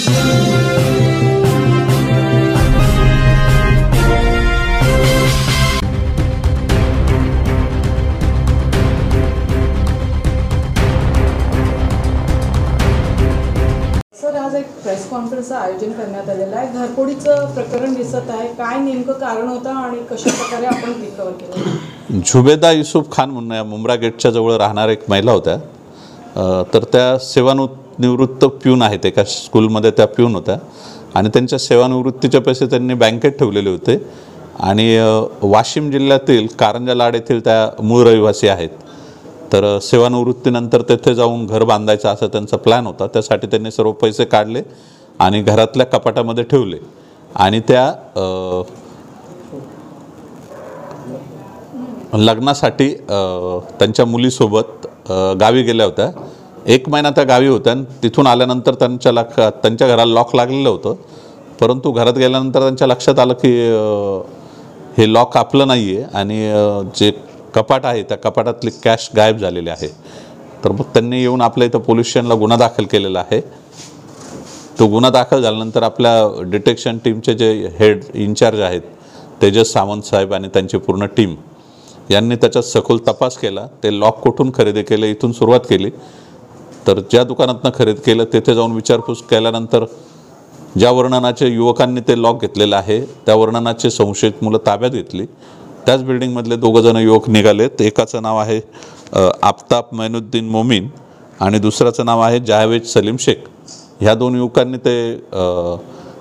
Sir, आज एक press कॉन्फरन्सचं आयोजन करण्यात आलेलं आहे. घरफोडीचं प्रकरण दिसत आहे. काय नेमकं कारण होतं आणि कशा प्रकारे आपण रिकव्हर केलं? झुबेदा युसुफ खान म्हणून या मुंब्रा गेटच्या जवळ राहणार एक महिला होत्या. तर त्या सेवानिवृत्त प्यून आहेत, एका स्कूलमध्ये त्या प्यून होत्या आणि त्यांच्या सेवानिवृत्तीचे पैसे त्यांनी बँकेत ठेवलेले होते आणि वाशिम जिल्ह्यातील कारंजा लाड येथील त्या मूळ रहिवासी आहेत. तर सेवानिवृत्तीनंतर तेथे जाऊन घर बांधायचं असा त्यांचा प्लॅन होता. त्यासाठी त्यांनी सर्व पैसे काढले आणि घरातल्या कपाटामध्ये ठेवले आणि त्या लग्नासाठी त्यांच्या मुलीसोबत गावी गेल्या होत्या. 1 महिना त्या गावी होत्या आणि तिथून आल्यानंतर त्यांच्या घराला लॉक लागलेलं होतं. परंतु घरात गेल्यानंतर त्यांच्या लक्षात आलं की हे लॉक आपलं नाही आहे आणि जे कपाट आहे त्या कपाटातली कॅश गायब झालेली आहे. तर मग त्यांनी येऊन आपल्या इथं पोलीस स्टेशनला गुन्हा दाखल केलेला आहे. तो गुन्हा दाखल झाल्यानंतर आपल्या डिटेक्शन टीमचे जे हेड इन्चार्ज आहेत तेजस सावंत साहेब आणि त्यांची पूर्ण टीम यांनी त्याच्यात सखोल तपास केला. ते लॉक कुठून खरेदी केले इथून सुरुवात केली. तर ज्या दुकानातनं खरेदी केलं तेथे जाऊन विचारपूस केल्यानंतर ज्या वर्णनाचे युवकांनी ते लॉक घेतलेलं आहे त्या वर्णनाचे संशयित मुलं ताब्यात घेतली. त्याच बिल्डिंगमधले 2 जण युवक निघालेत. एकाचं नाव आहे आफ्ताब मैनुद्दीन मोमीन आणि दुसऱ्याचं नाव आहे जावेद सलीम शेख. ह्या 2 युवकांनी ते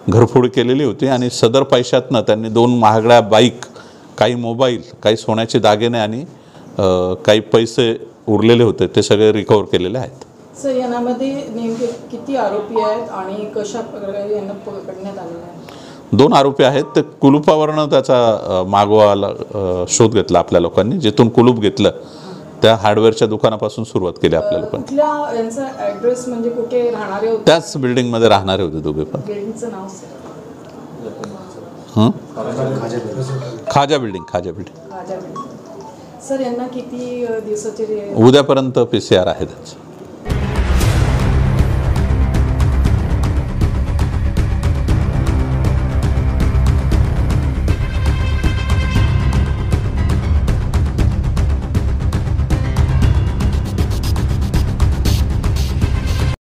घरफोड केलेली होती आणि सदर पैशातनं त्यांनी 2 महागड्या बाईक, काही मोबाईल, काही सोन्याचे दागिने आणि काही पैसे उरलेले होते ते सगळे रिकवर केलेले आहेत. सर, यामध्ये नेमके किती आरोपी आहेत आणि कशा प्रकारे यांना पकडण्यात आलेलं आहे? 2 आरोपी आहेत. ते कुलुपावरनं त्याचा मागोवाला शोध घेतला आपल्या लोकांनी. जिथून कुलूप घेतलं त्या हार्डवेअरच्या दुकानापासून सुरुवात केली आपल्या लोकांनी. कुठल्या यांचा ॲड्रेस म्हणजे कुठे राहणारे होते? त्याच बिल्डिंगमध्ये राहणारे होते दोघे पण. बिल्डिंगचं नाव सर? खाजा बिल्डिंग. सर, यांना किती दिवसाचे? उद्यापर्यंत PCR आहे त्याचं.